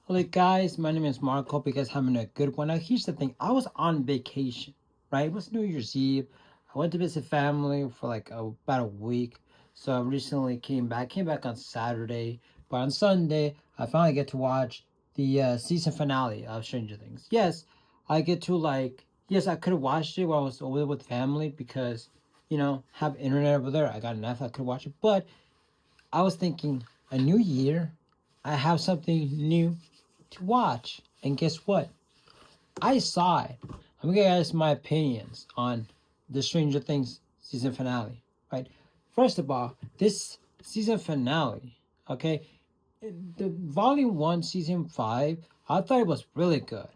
Hello guys, my name is Mark. Hope you guys having a good one. Now here's the thing. I was on vacation, right? It was New Year's Eve. I went to visit family for like about a week. So I recently came back on Saturday. But on Sunday, I finally get to watch the season finale of Stranger Things. Yes, I get to yes, I could have watched it while I was over there with family because, have internet over there. I got enough. I could watch it. But I was thinking, a new year, I have something new to watch. And guess what? I saw it. I'm gonna ask my opinions on the Stranger Things season finale. Right? First of all, this season finale, okay, the volume one, season five, I thought it was really good.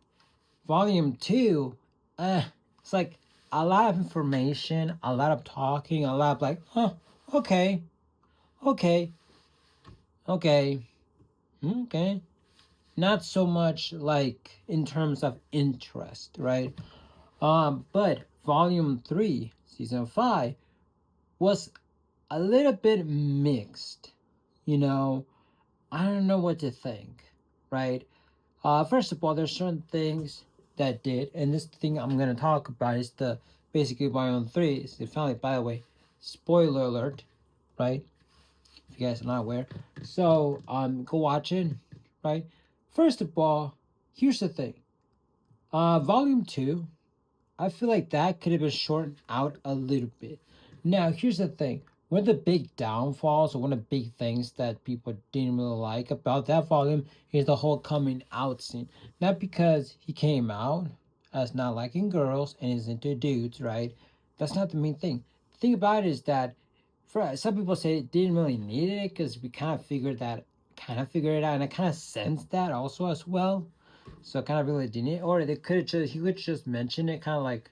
Volume two, it's like a lot of information, a lot of talking, a lot of okay, okay, okay, okay. Not so much like in terms of interest, right? But volume three, season five, was a little bit mixed. You know, I don't know what to think, right? First of all, there's certain things that did, and this thing I'm gonna talk about is the basically volume three. Is the finally, by the way, spoiler alert, right? If you guys are not aware, so go watch it, right? First of all, here's the thing. Volume two, I feel like that could have been shortened out a little bit. Now, here's the thing. One of the big downfalls, or one of the big things that people didn't really like about that volume is the whole coming out scene. Not because he came out as not liking girls and is into dudes, right? That's not the main thing. The thing about it is that for some people say it didn't really need it because we kind of figured it out, and I kind of sensed that also as well. So kind of really didn't, or they could just he could just mention it, kind of like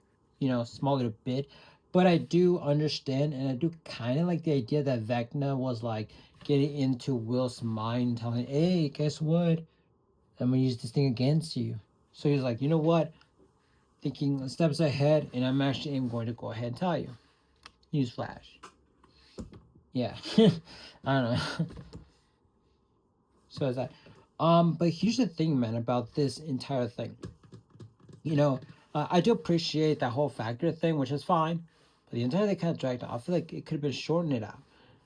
small little bit. But I do understand, and I do kind of like the idea that Vecna was like getting into Will's mind, telling, "Hey, guess what? I'm gonna use this thing against you." So he's like, "You know what? Thinking steps ahead, and I'm actually am going to go ahead and tell you." Newsflash. Yeah, I don't know. So is that. But here's the thing, man, about this entire thing. You know, I do appreciate that whole factor thing, which is fine. But the entire thing kind of dragged out. I feel like it could have been shortened it out.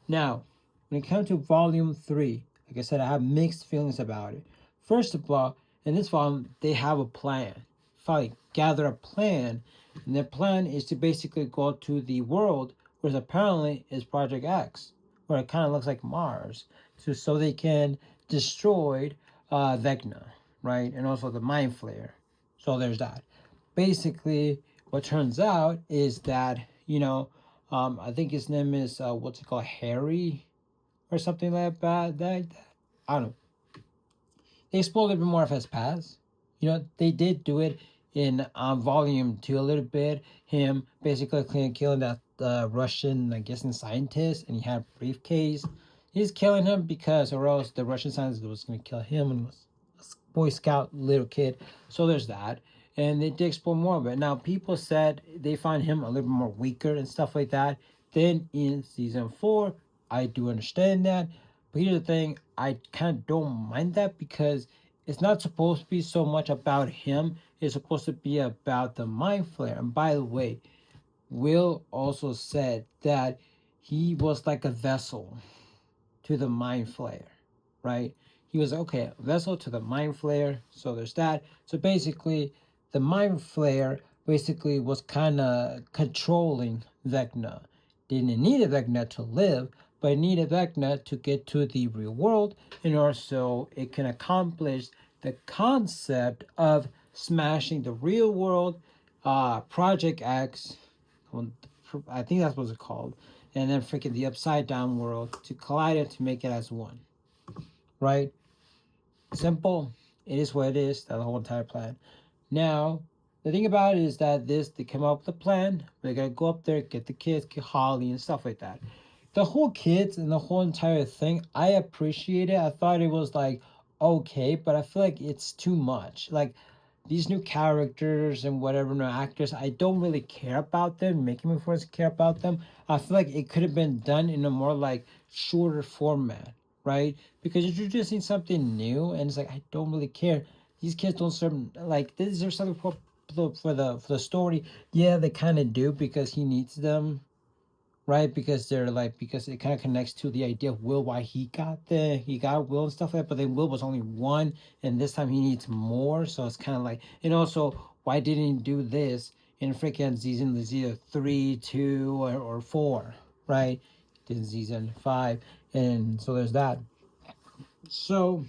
Now, when it comes to volume three, like I said, I have mixed feelings about it. First of all, in this volume, they have a plan. Finally, gather a plan, and their plan is to basically go to the world, which apparently is Project X, where it kind of looks like Mars, so they can destroy Vecna, right, and also the Mind Flayer. So there's that. Basically, what turns out is that I think his name is what's it called, Harry, or something like that. I don't know. They explore a little bit more of his past. They did do it in volume two a little bit. Him basically killing that Russian, I guess, scientist, and he had a briefcase. He's killing him because, or else the Russian scientist was going to kill him and was a Boy Scout little kid. So there's that. And they did explore more of it. Now, people said they find him a little bit more weaker and stuff like that than in season four. I do understand that. But here's the thing, I kind of don't mind that because it's not supposed to be so much about him. It's supposed to be about the Mind Flayer. And by the way, Will also said that he was like a vessel to the Mind Flayer, right? He was okay, a vessel to the Mind Flayer. So there's that. So basically, the Mind Flayer basically was kind of controlling Vecna. Didn't need a Vecna to live, but it needed Vecna to get to the real world, and also it can accomplish the concept of smashing the real world, Project X. I think that's what it's called, and then freaking the upside down world to collide it to make it as one. Right? Simple. It is what it is. That's the whole entire plan. Now, the thing about it is that they come up with a plan. They're gonna go up there, get the kids, get Holly and stuff like that. The whole kids and the whole entire thing, I appreciate it. I thought it was like okay, but I feel like it's too much. Like these new characters and whatever new actors, I don't really care about them, making me force care about them. I feel like it could have been done in a more like shorter format, right? Because you're introducing something new, and it's like I don't really care. These kids don't serve like this. Is there something for the story? Yeah, they kind of do because he needs them, right? Because they're like because it kind of connects to the idea of Will, why he got Will and stuff like that. But then Will was only one, and this time he needs more. So it's kind of like, and also why didn't he do this in freaking season 3, 2, or 4, right? In season 5, and so there's that. So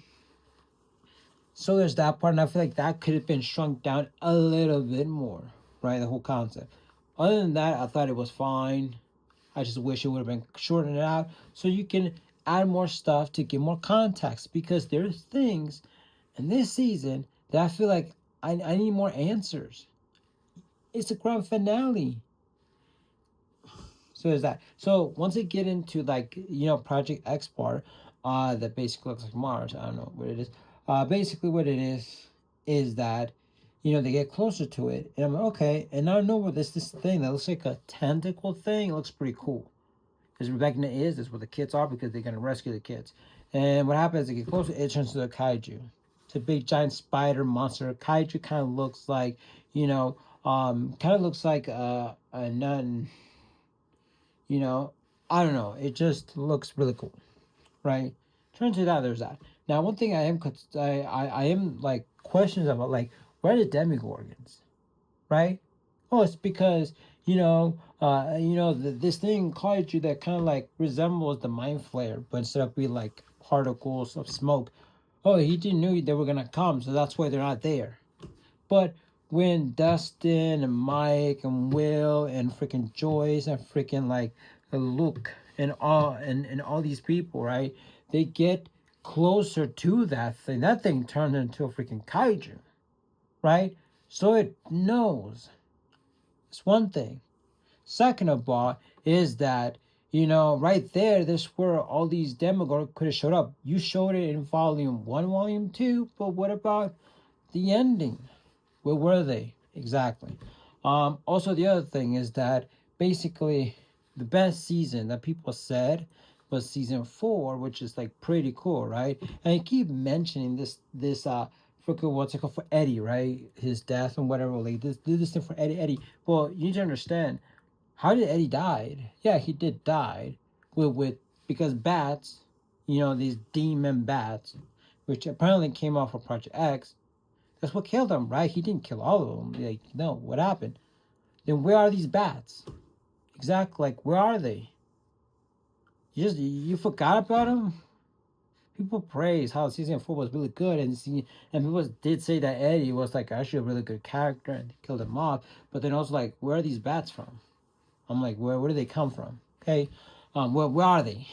there's that part, and I feel like that could have been shrunk down a little bit more, right? The whole concept. Other than that, I thought it was fine. I just wish it would have been shortened out so you can add more stuff to give more context, because there's things in this season that I feel like I need more answers. It's a grand finale. So there's that. So once they get into like Project X bar, that basically looks like Mars. I don't know what it is. Basically what it is that they get closer to it, and I'm like, okay, and I know where this thing that looks like a tentacle thing. It looks pretty cool. Because Rebecca is where the kids are, because they're gonna rescue the kids. And what happens as they get closer, it turns to a kaiju. It's a big giant spider monster. Kaiju kind of looks like, kind of looks like a nun. You know, I don't know. It just looks really cool, right? Turns out there's that. Now, one thing I am like questions about, like, where are the demigorgons, right? Oh, it's because this thing called you that kind of like resembles the mind flare, but instead of being like particles of smoke. Oh, he didn't know they were gonna come, so that's why they're not there. But when Dustin and Mike and Will and freaking Joyce and freaking like Luke and all these people, right? They get closer to that thing turned into a freaking kaiju, right? So it knows. It's one thing. Second of all, is that right there, this where all these Demogorgons could have showed up. You showed it in volume 1, volume 2, but what about the ending? Where were they exactly? Also, the other thing is that basically the best season that people said was season 4, which is like pretty cool, right? And I keep mentioning this forget what's it called, for Eddie, right? His death and whatever. Like this thing for Eddie. Well, you need to understand, how did Eddie died? Yeah, he did die with because bats, these demon bats, which apparently came off of Project X. That's what killed him, right? He didn't kill all of them. Like, no, what happened? Then where are these bats? Exactly, like where are they? You forgot about them. People praise how season 4 was really good, and people did say that Eddie was like actually a really good character and they killed him off. But then also like, where are these bats from? I'm like, where do they come from? Okay, where are they?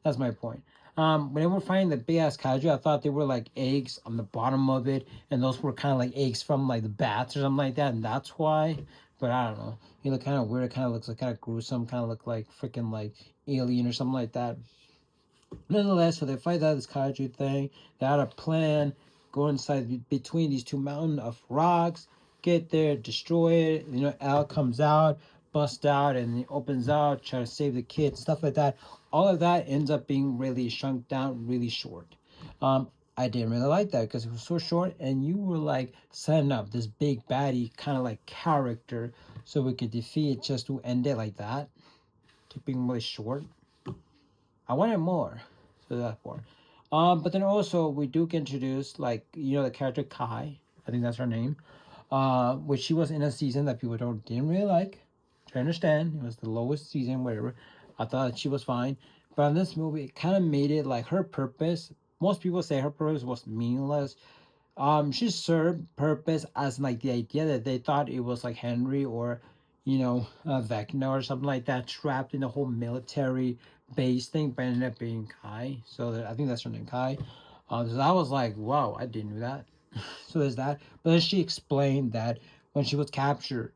That's my point. When they were finding the big ass kaiju, I thought they were like eggs on the bottom of it, and those were kind of like eggs from like the bats or something like that, and that's why. But I don't know. It looked kind of weird. It kind of looks like kind of gruesome. Kind of look like freaking like alien or something like that. Nonetheless, so they fight out this kaiju thing. They had a plan. Go inside between these two mountains of rocks. Get there, destroy it. Al comes out, busts out, and he opens out, try to save the kids, stuff like that. All of that ends up being really shrunk down, really short. Um, I didn't really like that because it was so short, and you were like setting up this big baddie kind of like character so we could defeat it, just to end it like that, to being really short. I wanted more. So that part. But then also we do get introduced, like, the character Kai. I think that's her name. Which she was in a season that people didn't really like. I understand. It was the lowest season, whatever. I thought she was fine. But in this movie, it kind of made it like her purpose. Most people say her purpose was meaningless. She served purpose as like the idea that they thought it was like Henry or Vecna or something like that, trapped in the whole military base thing, but ended up being Kai. So I think that's her name, Kai. So I was like, wow, I didn't know that. So there's that. But then she explained that when she was captured,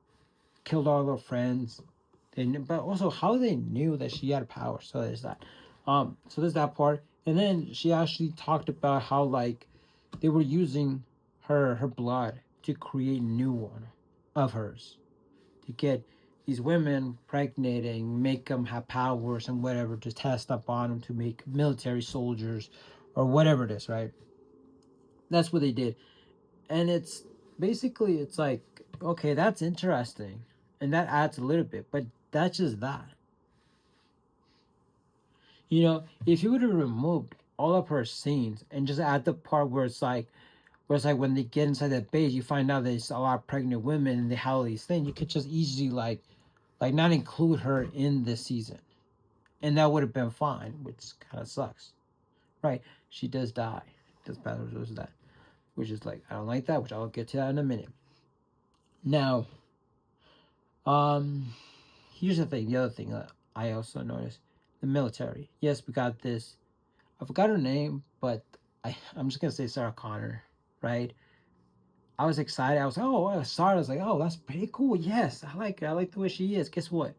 killed all her friends. But also how they knew that she had power. So there's that. So there's that part. And then she actually talked about how like they were using her blood to create a new one of hers, to get these women pregnating, make them have powers and whatever to test up on them to make military soldiers or whatever it is, right? That's what they did. And it's basically, it's like, okay, that's interesting. And that adds a little bit, but that's just that. You know, if you would have removed all of her scenes and just add the part where it's like when they get inside that base, you find out there's a lot of pregnant women and they have all these things. You could just easily like not include her in this season, and that would have been fine, which kind of sucks, right? She does die. Does Battle does that, which is like I don't like that, which I'll get to that in a minute. Now, um, here's the thing. The other thing that I also noticed, the military. Yes, we got this. I forgot her name, but I'm just gonna say Sarah Connor, right? I was excited. I was like, oh, I saw it. I was like, oh, that's pretty cool. Yes, I like it. I like the way she is. Guess what?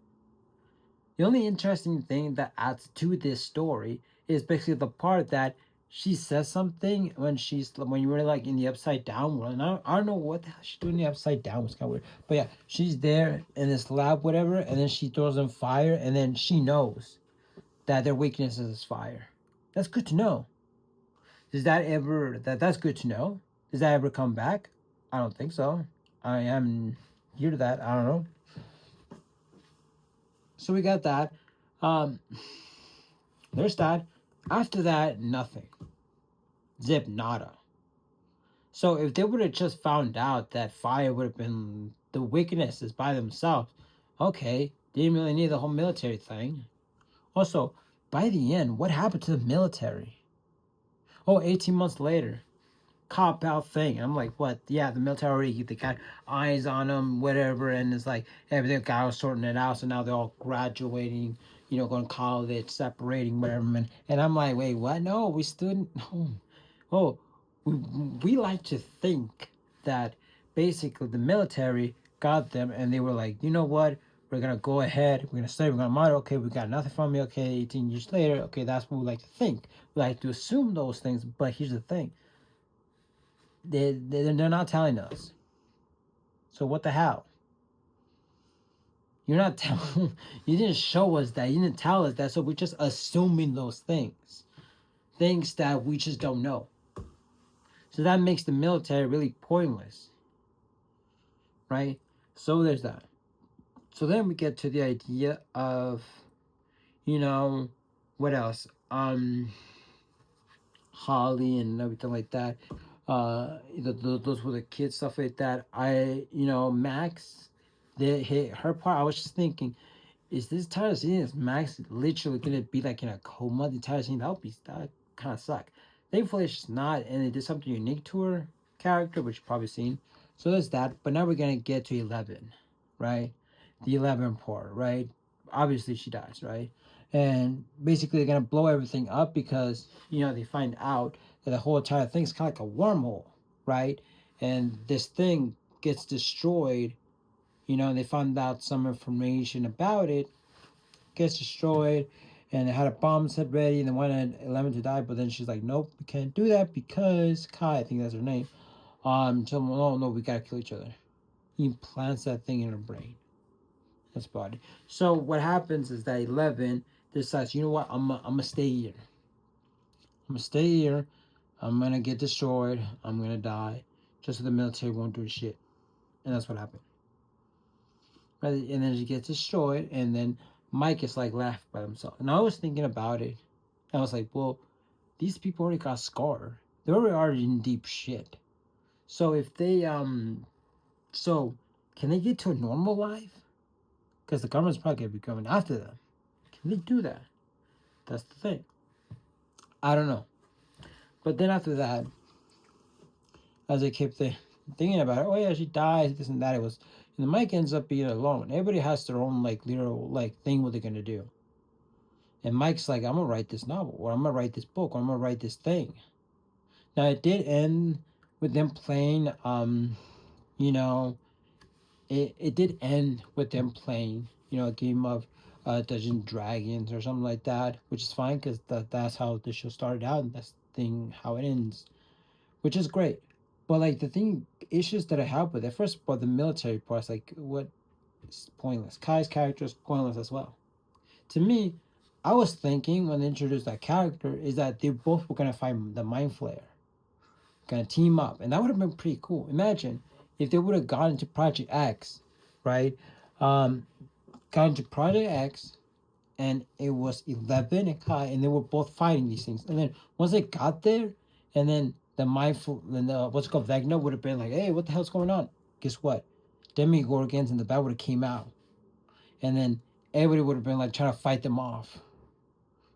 The only interesting thing that adds to this story is basically the part that she says something when you were like in the upside down world. And I don't know what the hell she's doing in the upside down. It's kind of weird. But yeah, she's there in this lab, whatever, and then she throws in fire, and then she knows that their weakness is fire. That's good to know. Does that ever that's good to know? Does that ever come back? I don't think so. I am here to that. I don't know. So we got that. Um, there's that. After that, nothing. Zip nada. So if they would have just found out that fire would have been the weaknesses by themselves, okay, didn't really need the whole military thing. Also, by the end, what happened to the military? Oh, 18 months later, cop out thing. I'm like, what? Yeah, the military already they got eyes on them, whatever, and it's like everything guy was sorting it out. So now they're all graduating, you know, going to college, separating, whatever. And I'm like, wait, what? No, we still no. Oh, we like to think that basically the military got them, and they were like, you know what? We're gonna go ahead. We're gonna stay. We're gonna model. Okay, we got nothing from you. Okay, 18 years later. Okay, that's what we like to think. We like to assume those things. But here's the thing: they're not telling us. So what the hell? You're not telling. You didn't show us that. You didn't tell us that. So we're just assuming those things that we just don't know. So that makes the military really pointless, right? So there's that. So then we get to the idea of, you know, what else? Holly and everything like that. Those were the kids, stuff like that. Max, her part. I was just thinking, is this entire scene is Max literally gonna be like in a coma the entire scene? That kind of suck. Thankfully, she's not, and they did something unique to her character, which you've probably seen. So there's that. But now we're gonna get to 11, right? The 11 part, right? Obviously, she dies, right? And basically, they're gonna blow everything up because they find out that the whole entire thing's kind of like a wormhole, right? And this thing gets destroyed. They found out some information about it, gets destroyed, and they had a bomb set ready, and they wanted 11 to die, but then she's like, nope, we can't do that because Kai, I think that's her name. So no, we gotta kill each other. He implants that thing in her brain. That's body. So what happens is that 11 decides, you know what, I'm gonna stay here. I'm gonna stay here. I'm gonna get destroyed. I'm gonna die, just so the military won't do shit. And that's what happened. Right? And then she gets destroyed, and then Mike is like left by himself. And I was thinking about it. I was like, well, these people already got scarred. They already in deep shit. So if they so can they get to a normal life? Because the government's probably gonna be coming after them. Can they do that? That's the thing. I don't know. But then after that, as I kept thinking about it, oh yeah, she dies, this and that. It was, and the Mike ends up being alone. Everybody has their own like little like thing what they're gonna do. And Mike's like, I'm gonna write this novel, or I'm gonna write this book, or I'm gonna write this thing. Now it did end with them playing. You know, it did end with them playing. A game of Dungeons and Dragons or something like that, which is fine because that's how the show started out, and that's the thing how it ends, which is great. But like the thing issues that I have with it, first of all, the military parts, like what It's pointless. Kai's character is pointless as well. To me, I was thinking when they introduced that character is that they both were gonna find the Mind Flayer, gonna team up, and that would have been pretty cool. Imagine if they would have gone into Project X, right? Um, got into Project X, and it was 11 and Kai, and they were both fighting these things. And then once they got there, and then the mindful, and the what's it called, Vecna would have been like, "Hey, what the hell's going on?" Guess what? Demigorgons and the bat would have came out, and then everybody would have been like trying to fight them off.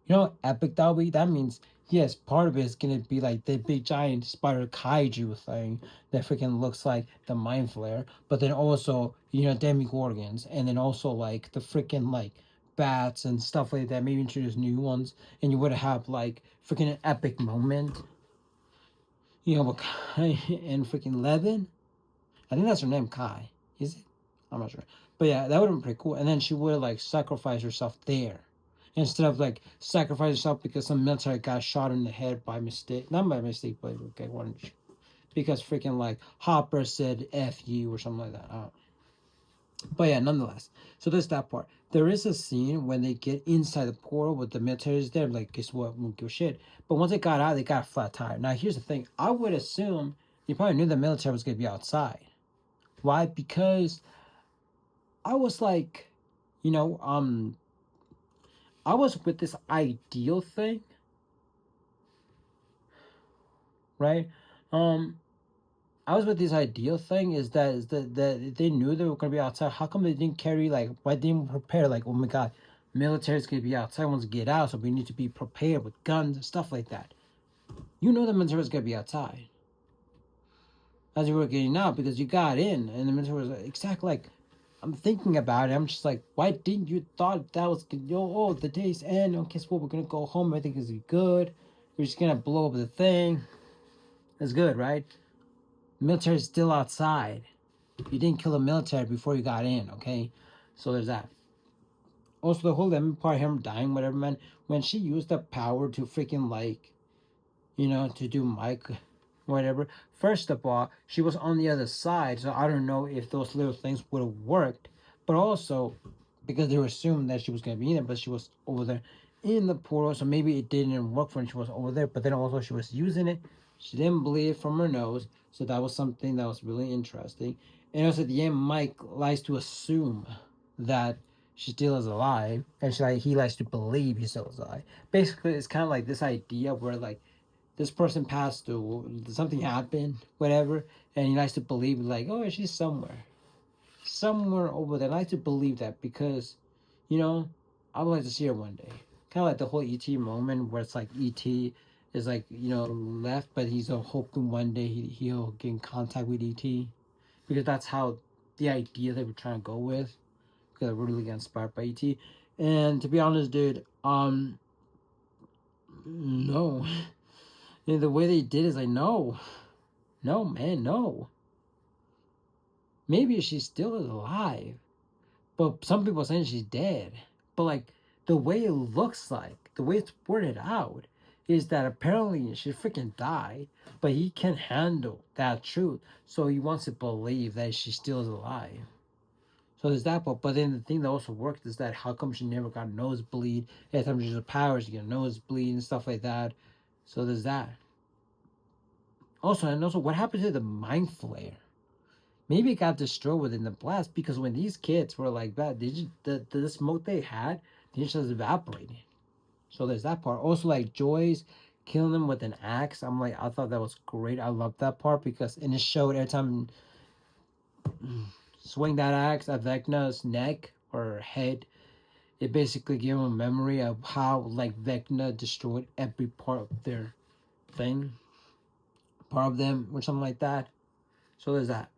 You know how epic that would be? That means yes, part of it is gonna be like the big giant spider kaiju thing that freaking looks like the Mind Flare, but then also demigorgons, and then also like the freaking like bats and stuff like that. Maybe introduce new ones, and you would have like freaking an epic moment. With Kai and freaking Levin. I think that's her name, Kai. Is it? I'm not sure. But yeah, that would have been pretty cool. And then she would have like sacrificed herself there. Instead of like sacrifice herself because some military guy shot her in the head by mistake. Not by mistake, but okay, one because freaking like Hopper said F you or something like that. But yeah, nonetheless. So there's that part. There is a scene when they get inside the portal with the military's there, like, guess what? We don't give a shit. But once they got out, they got a flat tire. Now here's the thing. I would assume they probably knew the military was gonna be outside. Why? Because I was like, you know, um, I was with this ideal thing, right? Um, I was with this ideal thing is that they knew they were gonna be outside. How come they didn't carry like? Why didn't prepare like? Oh my god, military's gonna be outside. Once get out, so we need to be prepared with guns and stuff like that. You know the military's gonna be outside as you were getting out because you got in, and the military was exactly like. I'm thinking about it. I'm just like, why didn't you thought that was good? Yo, oh, the day's end. Oh, guess what? We're gonna go home. Everything is good. We're just gonna blow up the thing. That's good, right? Military's still outside. You didn't kill the military before you got in, okay? So there's that. Also, the whole lemon part, him dying, whatever, man. When she used the power to freaking like, to do Mike, whatever. First of all, she was on the other side, so I don't know if those little things would have worked. But also, because they were assuming that she was gonna be in there, but she was over there in the portal, so maybe it didn't work when she was over there. But then also she was using it. She didn't bleed from her nose, so that was something that was really interesting. And also at the end, Mike likes to assume that she still is alive, and he likes to believe he's still alive. Basically, it's kind of like this idea where like this person passed through, something happened, whatever, and he likes to believe like, oh, she's somewhere over there. I like to believe that because, you know, I would like to see her one day. Kind of like the whole ET moment where it's like ET is like left, but he's hoping one day he'll get in contact with ET because that's how the idea they were trying to go with. Because I really got inspired by ET, and to be honest, dude, no, and the way they did is like no, man, no. Maybe she's still alive, but some people are saying she's dead. But like the way it looks like, the way it's worded out, is that apparently she freaking died, but he can't handle that truth, so he wants to believe that she still is alive. So there's that, but then the thing that also worked is that how come she never got a nosebleed? Every time she uses powers, she get a nosebleed and stuff like that. So there's that. Also, what happened to the Mind Flayer? Maybe it got destroyed within the blast because when these kids were like that, the smoke they had, they just evaporated. So there's that part. Also, like Joyce killing them with an axe. I thought that was great. I loved that part because and it showed every time swing that axe at Vecna's neck or head. It basically gave them a memory of how like Vecna destroyed every part of their thing, part of them or something like that. So there's that.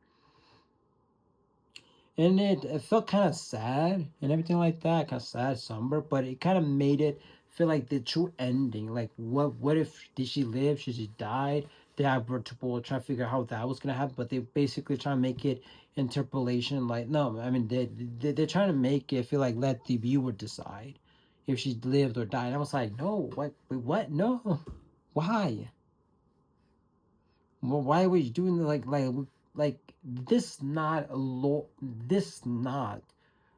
And it felt kind of sad and everything like that, kind of sad, somber, but it kind of made it feel like the true ending. Like, what if did she live? Should she died? They have multiple trying to figure out how that was gonna happen, but they basically try to make it interpolation. Like, no, I mean they're trying to make it feel like let the viewer decide if she lived or died. I was like, no, what, wait, what? No, why? Well, why are we doing like this? Not a this not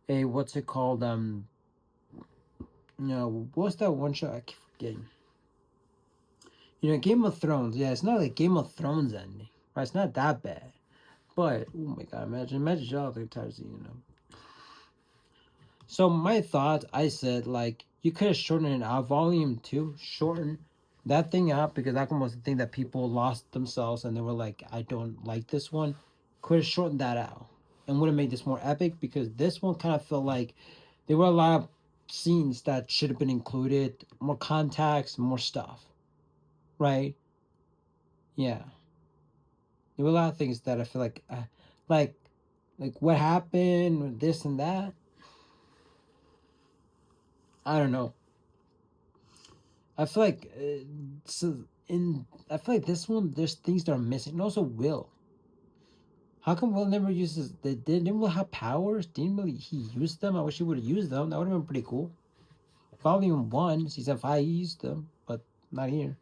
a what's it called? What's that one show? I keep forgetting. Game of Thrones. Yeah, it's not like Game of Thrones ending, right? It's not that bad. But oh my god, imagine y'all the entire season. So my thoughts, I said like you could have shortened it out. Volume 2, shorten that thing out because that one was the thing that people lost themselves and they were like, I don't like this one. Could have shortened that out and would have made this more epic because this one kind of felt like there were a lot of scenes that should have been included, more context, more stuff, right? Yeah, there were a lot of things that I feel like, like what happened, this and that. I don't know. I feel like I feel like this one there's things that are missing. And also Will. How come Will never uses didn't Will have powers? Didn't really he use them? I wish he would have used them. That would have been pretty cool. Volume 1, season 5 he used them, but not here.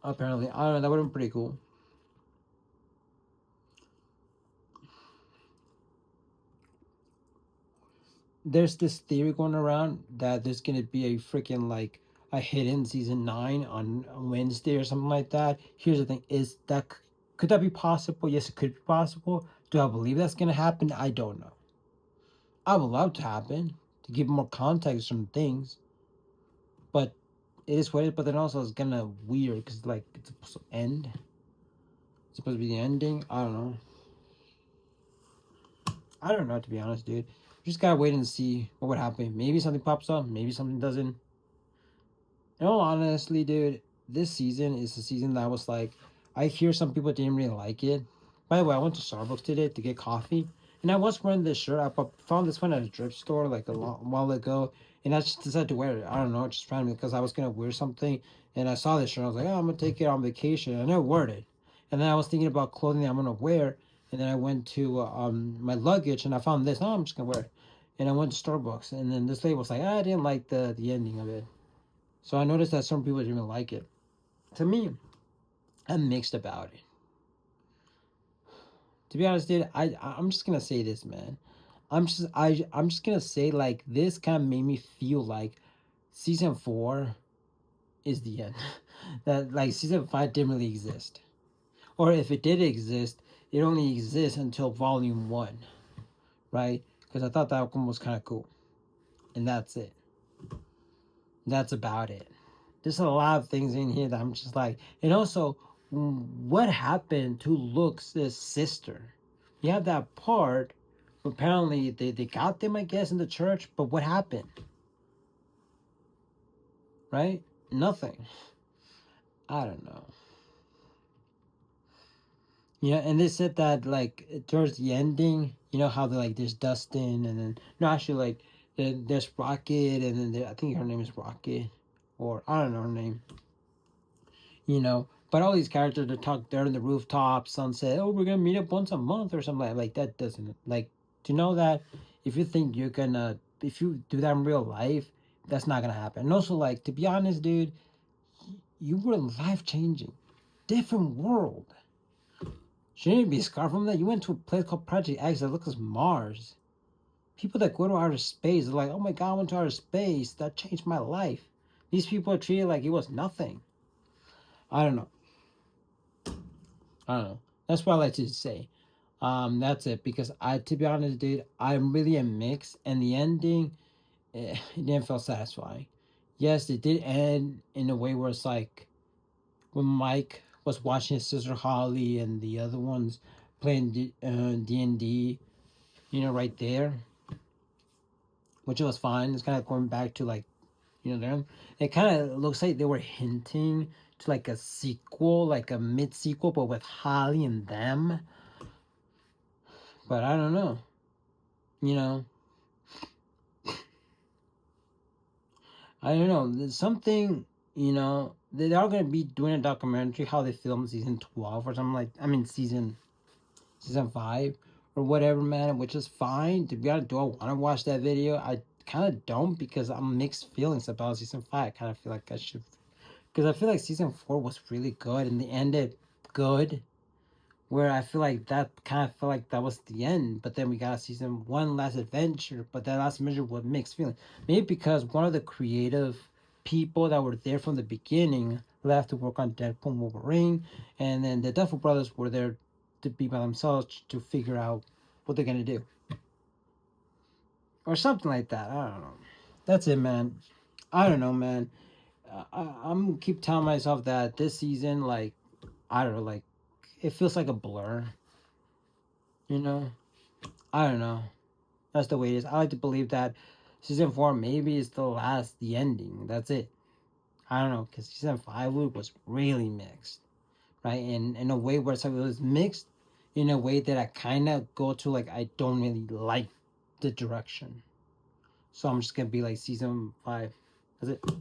Apparently. I don't know, that would have been pretty cool. There's this theory going around that there's gonna be a freaking like a hidden season 9 on Wednesday or something like that. Here's the thing: is that could that be possible? Yes, it could be possible. Do I believe that's gonna happen? I don't know. I would love to happen to give more context on things, but it is what it is. But then also it's kind of weird because like it's supposed to end. It's supposed to be the ending. I don't know. I don't know to be honest, dude. Just gotta wait and see what would happen. Maybe something pops up. Maybe something doesn't. In all honestly, dude, this season is a season that was like, I hear some people didn't really like it. By the way, I went to Starbucks today to get coffee, and I was wearing this shirt. I found this one at a thrift store like a while ago, and I just decided to wear it. I don't know, just randomly because I was gonna wear something, and I saw this shirt. I was like, oh, I'm gonna take it on vacation. I never wore it, and then I was thinking about clothing that I'm gonna wear, and then I went to my luggage, and I found this. Oh, I'm just gonna wear it, and I went to Starbucks, and then this lady was like, I didn't like the ending of it. So I noticed that some people didn't like it. To me, I'm mixed about it. To be honest, dude, I'm just gonna say this, man. I'm just gonna say like this kind of made me feel like season 4 is the end. That like season 5 didn't really exist, or if it did exist, it only exists until volume 1, right? Because I thought that one was kind of cool, and that's it. That's about it. There's a lot of things in here that I'm just like, and also, what happened to Luke's sister? You have that part. Apparently, they got them, I guess, in the church. But what happened? Right? Nothing. I don't know. Yeah, and they said that like towards the ending, you know how they like there's Dustin, and then no, actually like there's Rocket, and then I think her name is Rocket, or I don't know her name. But all these characters that talk there in the rooftop, sunset, oh, we're gonna meet up once a month or something like that doesn't like to know that if you think you're gonna if you do that in real life, that's not gonna happen. And also like to be honest, dude, you were life changing. Different world. Shouldn't you be scarred from that? You went to a place called Project X that looks like Mars. People that go to outer space are like, oh my god, I went to outer space. That changed my life. These people are treated like it was nothing. I don't know. I don't know. That's what I like to say. That's it because to be honest, dude, I'm really a mix, and the ending, it didn't feel satisfying. Yes, it did end in a way where it's like when Mike was watching his sister Holly and the other ones playing D&D, right there, which was fine. It's kind of going back to like, them. It kind of looks like they were hinting to like a sequel, like a mid sequel, but with Holly and them. But I don't know. You know, I don't know. There's something, they are going to be doing a documentary how they filmed season 12 or something like, I mean, season 5 or whatever, man, which is fine. To be honest, do I want to watch that video? I kind of don't because I'm mixed feelings about season 5. I kind of feel like I should, because I feel like season 4 was really good and they ended good, where I feel like that kind of felt like that was the end. But then we got season one last adventure, but that last adventure was mixed feeling. Maybe because one of the creative people that were there from the beginning left to work on Deadpool and Wolverine, and then the Duffer Brothers were there to be by themselves to figure out what they're gonna do or something like that. I don't know. That's it, man. I don't know, man. I'm keep telling myself that this season, like, I don't know, like, it feels like a blur. You know, I don't know. That's the way it is. I like to believe that season four maybe is the last, the ending. That's it. I don't know, because season five was really mixed, right? And in a way where it was mixed, in a way that I kind of go to like I don't really like the direction. So I'm just gonna be like season five. That's it.